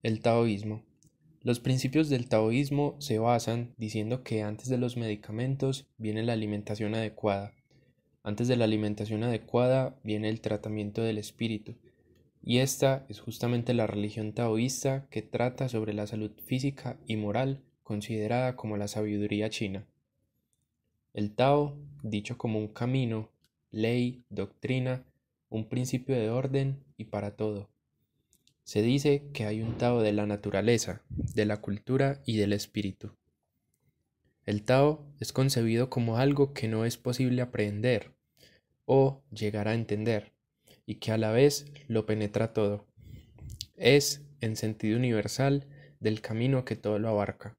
El taoísmo. Los principios del taoísmo se basan diciendo que antes de los medicamentos viene la alimentación adecuada, antes de la alimentación adecuada viene el tratamiento del espíritu, y esta es justamente la religión taoísta que trata sobre la salud física y moral considerada como la sabiduría china. El Tao, dicho como un camino, ley, doctrina, un principio de orden y para todo. Se dice que hay un Tao de la naturaleza, de la cultura y del espíritu. El Tao es concebido como algo que no es posible aprender o llegar a entender, y que a la vez lo penetra todo. Es, en sentido universal, del camino que todo lo abarca.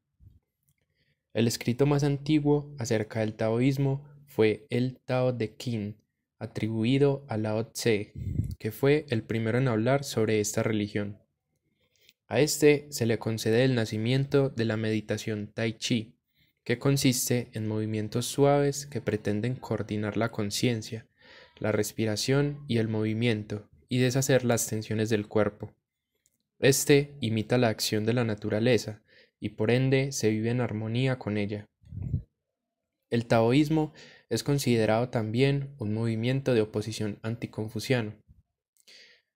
El escrito más antiguo acerca del taoísmo fue el Tao de Qin, atribuido a Lao Tse, que fue el primero en hablar sobre esta religión. A este se le concede el nacimiento de la meditación Tai Chi, que consiste en movimientos suaves que pretenden coordinar la conciencia, la respiración y el movimiento, y deshacer las tensiones del cuerpo. Este imita la acción de la naturaleza, y por ende se vive en armonía con ella. El taoísmo es considerado también un movimiento de oposición anticonfuciano.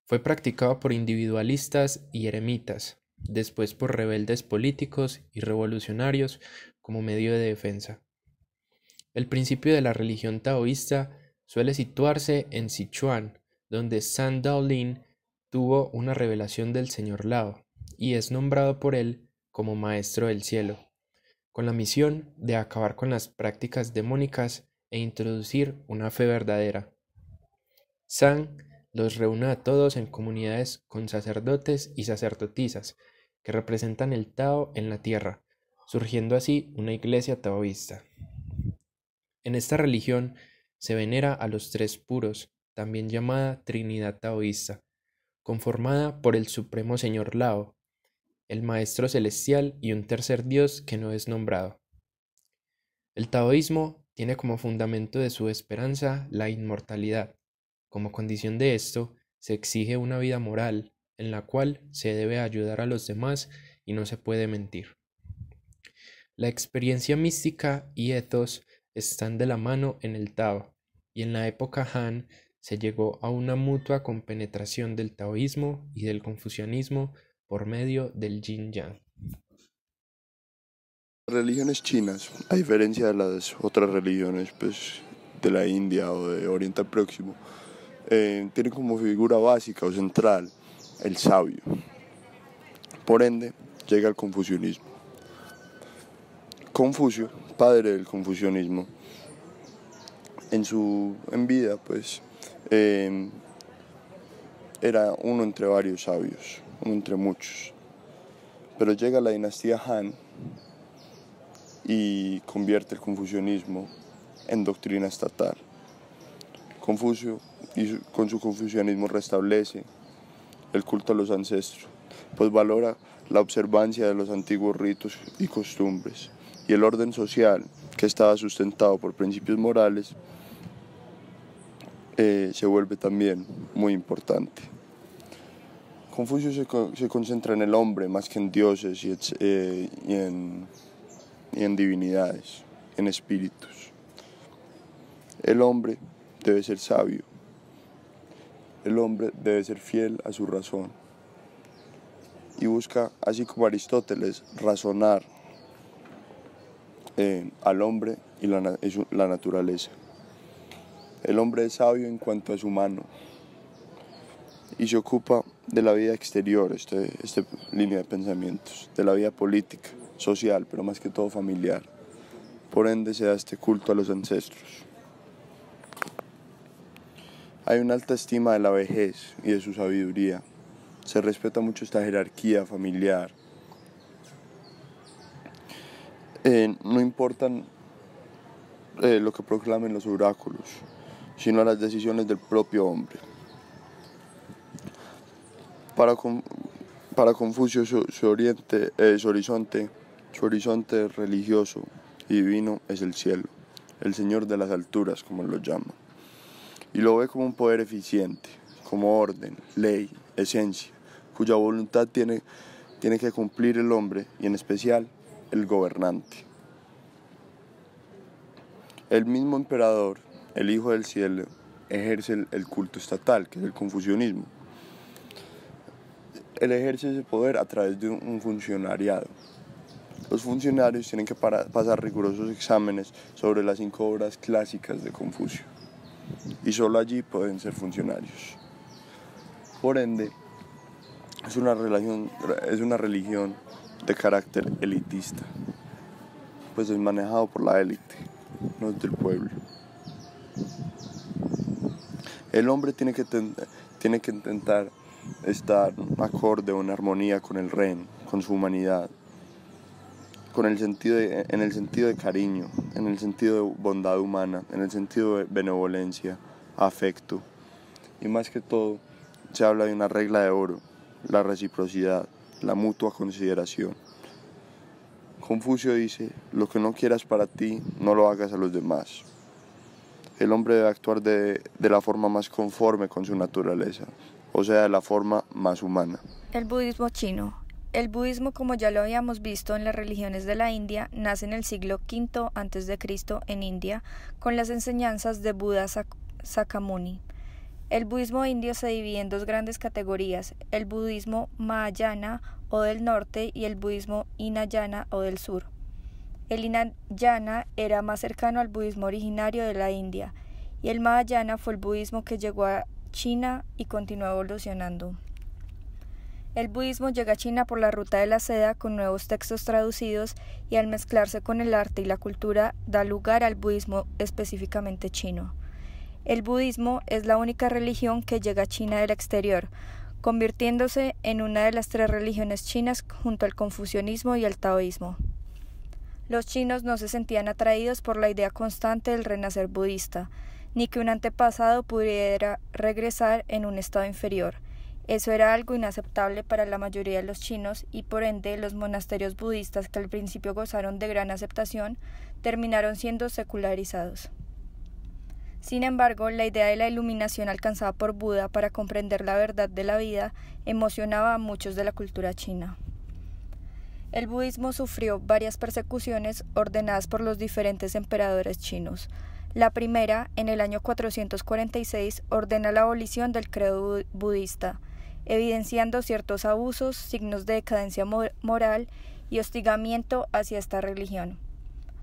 Fue practicado por individualistas y eremitas, después por rebeldes políticos y revolucionarios como medio de defensa. El principio de la religión taoísta suele situarse en Sichuan, donde San Daolin tuvo una revelación del señor Lao y es nombrado por él como maestro del cielo, con la misión de acabar con las prácticas demónicas e introducir una fe verdadera. San los reúne a todos en comunidades con sacerdotes y sacerdotisas que representan el Tao en la tierra, surgiendo así una iglesia taoísta. En esta religión se venera a los tres puros, también llamada Trinidad taoísta, conformada por el Supremo Señor Lao, el Maestro Celestial y un tercer Dios que no es nombrado. El taoísmo tiene como fundamento de su esperanza la inmortalidad. Como condición de esto, se exige una vida moral, en la cual se debe ayudar a los demás y no se puede mentir. La experiencia mística y ethos están de la mano en el Tao, y en la época Han se llegó a una mutua compenetración del taoísmo y del confucianismo por medio del yin-yang. Las religiones chinas, a diferencia de las otras religiones pues, de la India o de Oriente Próximo, tienen como figura básica o central el sabio. Por ende, llega el confucianismo. Confucio, padre del confucianismo, en vida, pues, era uno entre varios sabios, uno entre muchos. Pero llega la dinastía Han y convierte el confucianismo en doctrina estatal. Confucio, con su confucianismo, restablece el culto a los ancestros, pues valora la observancia de los antiguos ritos y costumbres, y el orden social, que estaba sustentado por principios morales, se vuelve también muy importante. Confucio se concentra en el hombre más que en dioses y en divinidades, en espíritus. El hombre debe ser sabio, el hombre debe ser fiel a su razón y busca, así como Aristóteles, razonar al hombre y la naturaleza. El hombre es sabio en cuanto es humano y se ocupa de la vida exterior, esta línea de pensamientos, de la vida política, social, pero más que todo familiar. Por ende se da este culto a los ancestros. Hay una alta estima de la vejez y de su sabiduría. Se respeta mucho esta jerarquía familiar. No importan lo que proclamen los oráculos, sino las decisiones del propio hombre. Para Confucio su horizonte religioso y divino es el cielo, el Señor de las alturas, como lo llama, y lo ve como un poder eficiente, como orden, ley, esencia, cuya voluntad tiene tiene que cumplir el hombre y en especial el gobernante. El mismo emperador, el Hijo del Cielo, ejerce el culto estatal, que es el confucianismo. Él ejerce ese poder a través de un funcionariado. Los funcionarios tienen que pasar rigurosos exámenes sobre las 5 obras clásicas de Confucio y solo allí pueden ser funcionarios. Por ende, es una religión de carácter elitista, pues es manejado por la élite, no es del pueblo. El hombre tiene que intentar estar acorde o en armonía con el reino, con su humanidad, en el sentido de cariño, en el sentido de bondad humana, en el sentido de benevolencia, afecto. Y más que todo, se habla de una regla de oro, la reciprocidad, la mutua consideración. Confucio dice, lo que no quieras para ti, no lo hagas a los demás. El hombre debe actuar de la forma más conforme con su naturaleza, o sea, de la forma más humana. El budismo chino. El budismo, como ya lo habíamos visto en las religiones de la India, nace en el siglo V a.C. en India, con las enseñanzas de Buda Sakyamuni. El budismo indio se divide en 2 grandes categorías, el budismo Mahayana o del norte y el budismo Hinayana o del sur. El Hinayana era más cercano al budismo originario de la India, y el Mahayana fue el budismo que llegó a China y continuó evolucionando. El budismo llega a China por la ruta de la seda con nuevos textos traducidos y al mezclarse con el arte y la cultura da lugar al budismo específicamente chino. El budismo es la única religión que llega a China del exterior, convirtiéndose en una de las 3 religiones chinas junto al confucianismo y el taoísmo. Los chinos no se sentían atraídos por la idea constante del renacer budista, ni que un antepasado pudiera regresar en un estado inferior. Eso era algo inaceptable para la mayoría de los chinos y por ende los monasterios budistas que al principio gozaron de gran aceptación terminaron siendo secularizados. Sin embargo, la idea de la iluminación alcanzada por Buda para comprender la verdad de la vida emocionaba a muchos de la cultura china. El budismo sufrió varias persecuciones ordenadas por los diferentes emperadores chinos. La primera, en el año 446, ordena la abolición del credo budista, evidenciando ciertos abusos, signos de decadencia moral y hostigamiento hacia esta religión.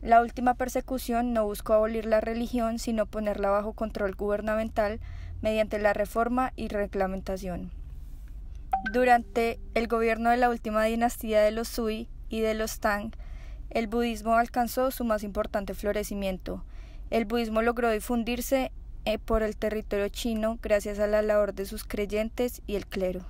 La última persecución no buscó abolir la religión, sino ponerla bajo control gubernamental mediante la reforma y reglamentación. Durante el gobierno de la última dinastía de los Sui y de los Tang, el budismo alcanzó su más importante florecimiento. El budismo logró difundirse por el territorio chino gracias a la labor de sus creyentes y el clero.